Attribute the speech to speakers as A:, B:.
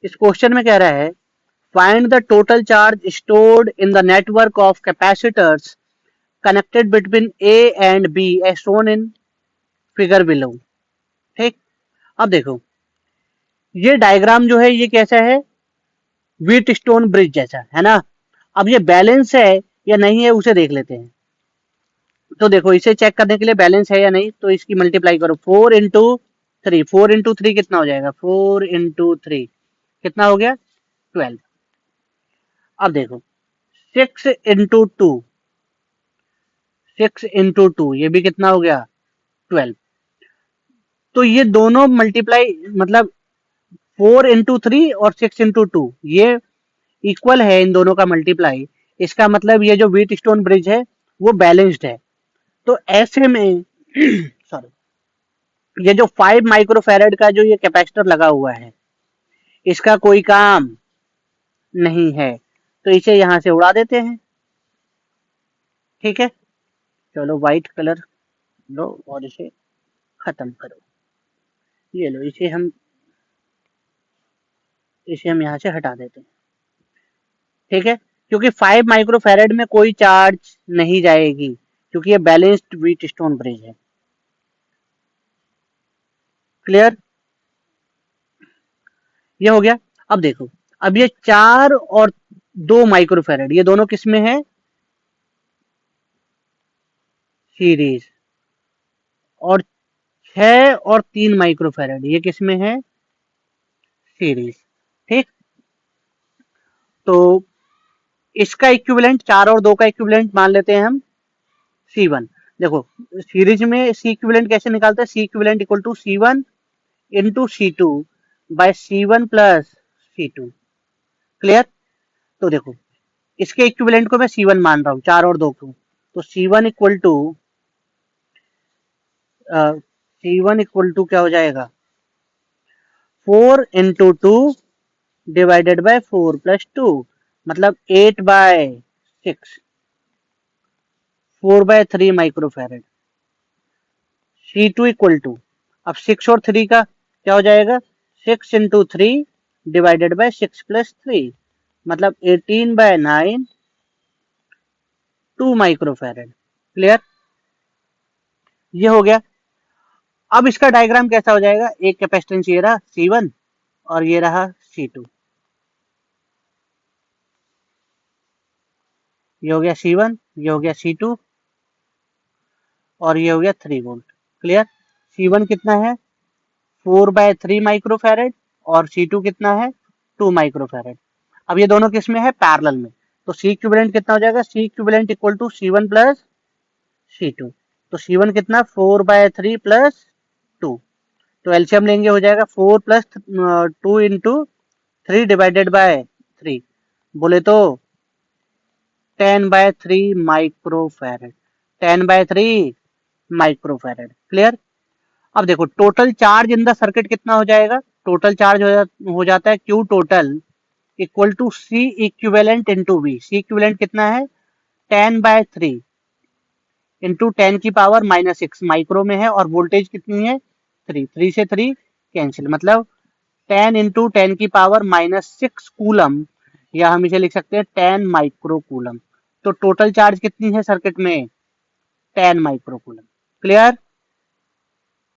A: इस क्वेश्चन में कह रहा है find the total charge stored in the network of capacitors connected between A and B as shown in figure below. ठीक, अब देखो ये डायग्राम जो है ये कैसा है, व्हीट स्टोन ब्रिज जैसा है ना। अब ये बैलेंस है या नहीं है उसे देख लेते हैं। तो देखो इसे चेक करने के लिए बैलेंस है या नहीं, तो इसकी मल्टीप्लाई करो 4 इंटू 3। 4 इंटू 3 कितना हो जाएगा, 4 इंटू 3 कितना हो गया 12। अब देखो 6 इंटू 2, 6 इंटू 2 ये भी कितना हो गया 12। तो ये दोनों मल्टीप्लाई मतलब 4 इंटू 3 और 6 इंटू 2 ये इक्वल है, इन दोनों का मल्टीप्लाई। इसका मतलब ये जो व्हीट स्टोन ब्रिज है वो बैलेंस्ड है। तो ऐसे में सॉरी, ये जो 5 माइक्रोफैरेड का जो ये कैपेसिटर लगा हुआ है इसका कोई काम नहीं है, तो इसे यहां से उड़ा देते हैं। ठीक है, चलो व्हाइट कलर लो और इसे खत्म करो। ये लो, इसे हम यहाँ से हटा देते हैं। ठीक है, क्योंकि 5 माइक्रोफैरेड में कोई चार्ज नहीं जाएगी क्योंकि ये बैलेंस्ड व्हीट स्टोन ब्रिज है। क्लियर, ये हो गया। अब देखो, अब ये 4 और 2 माइक्रोफैरेड ये दोनों किस में है, सीरीज। और 6 और 3 माइक्रोफैरेड ये किस में है, सीरीज। ठीक, तो इसका इक्विवेलेंट 4 और 2 का इक्विवेलेंट मान लेते हैं हम C1। देखो सीरीज में C इक्विवेलेंट कैसे निकालते हैं, C equivalent equal to C1 into C2 by C1 plus C2। Clear, तो देखो इसके इक्विवेलेंट को मैं C1 मान रहा हूँ 4 और 2 को, तो C1 इक्वल टू क्या हो जाएगा 4 इंटू 2 डिवाइडेड बाय 4 प्लस 2 मतलब 8/6, 4/3 माइक्रोफैरेड। C2 इक्वल टू, अब 6 और 3 का क्या हो जाएगा 6 इंटू 3 डिवाइडेड बाय 6 प्लस 3 मतलब 18/9 2 माइक्रोफैरेड। क्लियर, ये हो गया। अब इसका डायग्राम कैसा हो जाएगा, एक कैपेसिटेंस ये रहा C1 और ये रहा C2। ये हो गया C1, ये हो गया C2 और ये हो गया 3 वोल्ट। क्लियर, C1 कितना है 4/3 माइक्रोफैरेड और C2 कितना है 2 माइक्रोफैरेड। अब ये दोनों किस में है, पैरेलल में। तो C इक्विवेलेंट कितना हो जाएगा, C equivalent equal to C1 plus C2। तो C1 कितना 4/3 प्लस 2, तो एलसीएम लेंगे हो जाएगा 4 प्लस 2 इंटू 3 डिवाइडेड बाय 3, बोले तो 10/3 माइक्रोफैरेड, 10/3 माइक्रोफैरेड। क्लियर, अब देखो total charge in the circuit कितना हो जाएगा, टोटल चार्ज हो जाता है Q total equal to C equivalent into V। C equivalent कितना है 10/3 इंटू 10 की पावर -6 माइक्रो में है और वोल्टेज कितनी है 3 से 3 कैंसिल, मतलब 10 इंटू 10 की पावर -6 कूलम, या हम इसे लिख सकते हैं 10 माइक्रो कूलम। तो टोटल चार्ज कितनी है सर्किट में 10 माइक्रो कूलम। क्लियर।